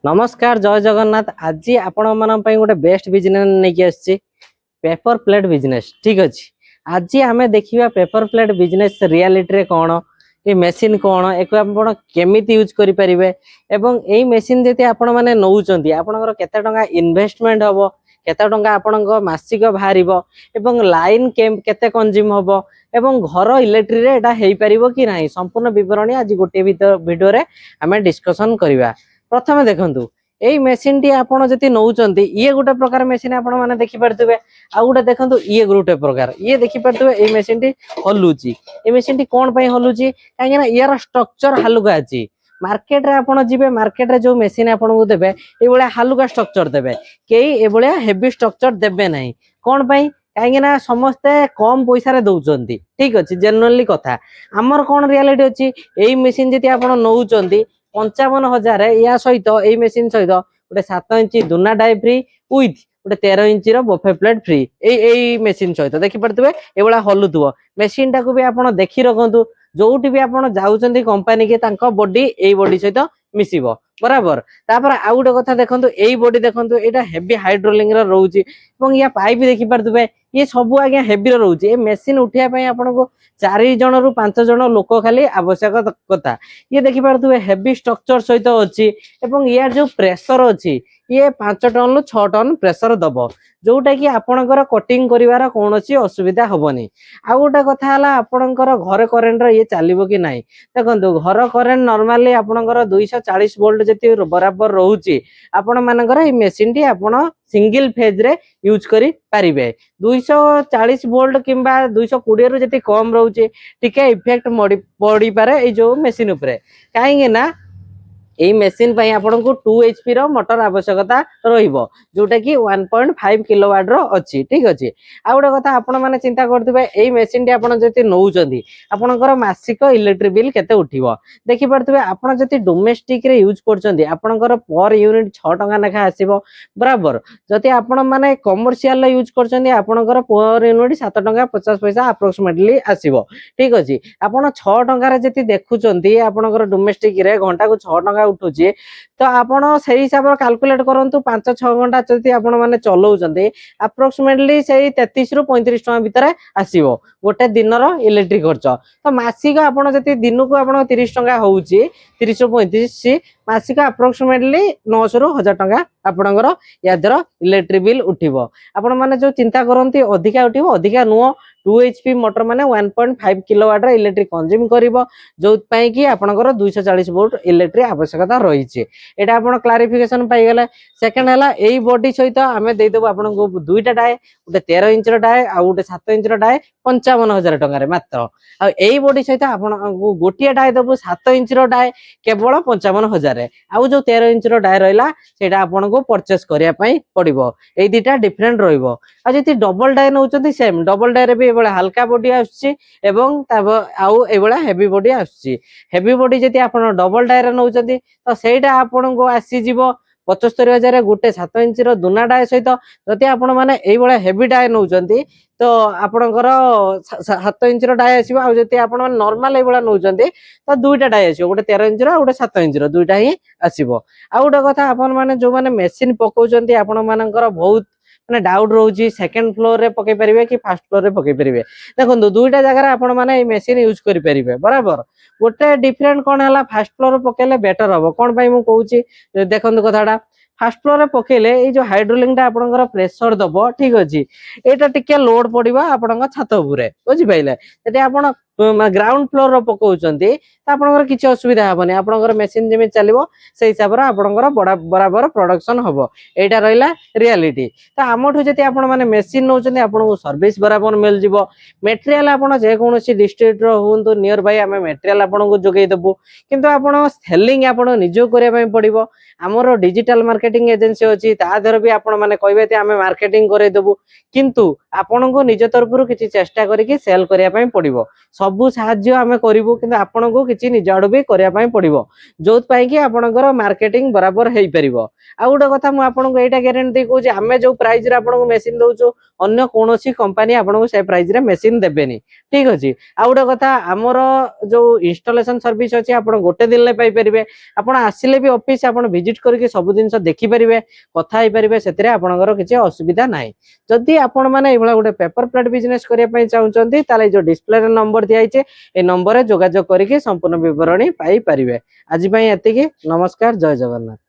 नमस्कार जय जगन्नाथ। आज आपण मान गोटे बेस्ट बिजनेस नहीं आसी पेपर प्लेट बिजनेस। ठीक अच्छे आज आम देखा पेपर प्लेट बिजनेस रियलिटी कौन ये मेसीन कौन एक केमी यूज करेंगे एवं यही मेसीन जी आपण मैंने नौकरी आपंकर केते टंका इन्वेस्टमेंट हम केते टंका आपण मासिक बाहर एवं लाइन केते कंज्यूम हम एवं घर इलेक्ट्री रे एटा हो पार कि ना संपूर्ण विवरणी आज गोटे वीडियो रे आम डिस्कसन करवा। प्रथमे देखंतु एई मेसीन टी आपण जति नौचंती ये गोटे प्रकार मेसीन आपण माने देखि परतबे आ गोटे देखंतु ये गोटे प्रकार ये देखि परतबे एई मेसीन टी हलुची ए मेसीन टी कोन पई हलुची काहे ना यार स्ट्रक्चर हालुका अछि। मार्केट रे आपण जिबे मार्केट रे जो मेसीन आपण को देबे ए बळे हालुका स्ट्रक्चर देबे केई ए बळे हेवी स्ट्रक्चर देबे नाही कोन पई काहे ना समस्ते कम पैसा रे दउचंती। ठीक अछि जनरली कथा हमर कोन रियलिटी अछि एई मेसीन जति आपण नौचंती 55,000 या सहित यही मेसीन सहित गोटे 7 इंच दुना डाई फ्री विथ गोटे 13 इंच बफे प्लेट फ्री यही मेसीन सहित देखी पारे ये हलुव मेसीन टाक भी आप देखी रखु जोटी भी आप जाऊँच कंपानी के बॉडी यही बॉडी सहित मिसिबो बराबर। तापर आउ गोटे कथा देखो यही बॉडी देखो यहाँ हेवी हाइड्रोलिंग रोचे या पाइप देखी पारे ये सब आज्ञा हेवी रोचे मेसीन उठाई आपको 4 जन रु 5 जन लोक खाली आवश्यकता ये देखी पारे हेवी स्ट्रक्चर सहित अच्छी एवं यार जो प्रेशर अच्छी ये 5 टन रु 6 टन प्रेशर दब जोटा कि आपणकर कटिंग करिवार कौनसी असुविधा हेनी। आउ गोटे कथा है आपणकर घर करेन्ट ये चलो कि ना देखो घर करेन्ट नॉर्मली आपणकर 240 वोल्ट जी बराबर रोचे आपण मानकर ये मेसीन टी आपण सिंगल फेज रे यूज करि पारिबे 240 वोल्ट किंबा 220 रु जति कम रोचे टिके इफेक्ट पड़ी पारे ए जो मेसीन उपरे काहे ना यही मेसीन पाई आपन को 2 HP रो मोटर आवश्यकता रहिबो जोटा कि 1.5 किलोवाट रो अछि। ठीक अछि आ गोटे कथा आपण माने चिंता करथिबे एही मेसीन टी आपण जति नौचंदी आपनकर मासिक इलेक्ट्रिक बिल केते उठिबो देखि परथिबे आपण जति डोमेस्टिक रे यूज करचंदी आपनकर पर यूनिट 6 टका नेखा आसीबो बराबर। जति आपण माने कमर्शियल यूज करचंदी आपनकर पर यूनिट 7 टका 50 पैसा अप्रोक्सीमेटली आसीबो। ठीक अछि आपण 6 टका रे जति देखुचंदी आपनकर डोमेस्टिक रे घंटा को 6 टका उठुची तो आपण से हिसाब से कैलकुलेट करंतु 5-6 घंटा जति आपण माने चलाउचंदी अप्रोक्सीमेटली से 33 रु 35 टका भीतर आसीबो गोटे दिन रो इलेक्ट्रिक खर्च। तो मासिक आपण जति दिन को आपण 30 टका होउची 30 रु 35 मासिक अप्रोक्सीमेटली 900 रु 1000 टका आपणकर यादर इलेक्ट्रिक बिल उठिबो। आपण माने जो चिंता करंती अधिका उठिबो अधिका नुओ 2 HP मोटर माने 1.5 किलोवाट रे इलेक्ट्रिक कंज्यूम करिवो जो पई कि आपणकर 240 वोल्ट इलेक्ट्रिक आवश्यकता रही है एटा आपण क्लारिफिकेशन पाई गेले। सेकंड हला एई बॉडी सहित आमे दे देबो आपनको दुईटा डाय गोटे 13 इंच रो डाय आ गोटे 7 इंच रो डाय 55,000 टका रे मात्र आ एई बॉडी सहित आपण गोटिया डाय देबो 7 इंच रो डाय केवल 55,000 आ जो 13 इंच रो डाय रहला सेटा आपनको परचेस करिया पई पड़िबो एई दिटा डिफरेंट रहइबो। आ जति डबल डाय नउचंती सेम डबल डाय रे भी एबळे हल्का बॉडी आछी एवं आउ एबळे हेवी बॉडी आछी हेवी बॉडी जति आपण डबल डाय रे नउचंती तो सेटा आपण को आसी जीवो 75,000 गोटे 7 इंच रो दुना डाय सहित जति आपण माने एई बळे हेवी डाय नउचंती तो आपणकर 7 इंच रो डाय आसीबो आ जति आपण माने नॉर्मल एई बळे नउचंती तो दुईटा डाय आसीबो गोटे 13 इंच रो गोटे 7 इंच रो दुईटा ही आसीबो। आ गोटे कथा आपण माने जो माने मेसिन पकाउचंती आपण मानकर बहुत माने डाउट रोची सेकंड फ्लोर रे पकई परिबे कि फर्स्ट फ्लोर रे पकई परिबे देखो दुईटा जगह रे आपण माने मेसिन यूज करि परिबे बराबर। गोटे डिफरेंट कोन हला फर्स्ट फ्लोर रे पकेले बेटर हबो कोन पई मु कहूची देखंतु कथाडा फर्स्ट फ्लोर रे पकेले ए जो हाइड्रोलिंग टा आपनकर प्रेशर दबो ठीक अछि एटा टिके लोड पडिबा आपनकर छात उपरे बुझि पाइले जति आपण ग्राउंड फ्लोर रो पकाउचंती त आपनकर किछि असुविधा हबनी आपनकर मेसिन जेमे चलिबो से हिसाब रे आपनकर बराबर प्रोडक्शन हबो एटा रहिला रियलिटी। त हमठु जति आपण माने मेसिन नउचंती आपनको सर्विस बराबर मिल जिवो मटेरियल आपण जे कोनोसी डिस्ट्रिक्ट रो होंतु नियर बाय हमें मटेरियल आपनको जोगै देबो किंतु आपण सेलिंग आपण निजो करिया पई पड़िबो हमरो डिजिटल मार्केटिंग एजेंसी अछि ता दर भी आपण माने कहबे ते हमें मार्केटिंग करे देबो किंतु आपनको निज तरफ रु किछि चेष्टा करी कि सेल करिया पई पड़िबो सबु साहाय्य आमे करिवु किंतु आपनको किछि निज आडु भी करिया पई पड़िबो जोत पई कि आपनकर मार्केटिंग बराबर हेई परिबो। आ गोटे कथा मु आपनको एटा ग्यारंटी कहू जे आमे जो प्राइस रे आपनको मेसिन दउचो अन्य कोनोसी कंपनी आपनको से प्राइस रे मेसिन देबेनी ठीक अछि। आ गोटे कथा हमर जो इंस्टॉलेशन सर्विस अछि आपण गोटे दिन ले पाई परिबे आपण आसिले भी ऑफिस आपण विजिट करके सब दिन देखि परिबे कथा हेई परिबे सेतरे आपनकर किछि असुविधा नाही। जदि आपण माने एभला गोटे पेपर प्लेट बिजनेस करिया पई चाहुचंती ताले जो डिस्प्ले रे नंबर दिया आइचे ए नंबर रे जोगाजोग करके संपूर्ण विवरणी पाई परिबे। आज पई एतिकी नमस्कार जय जगन्नाथ।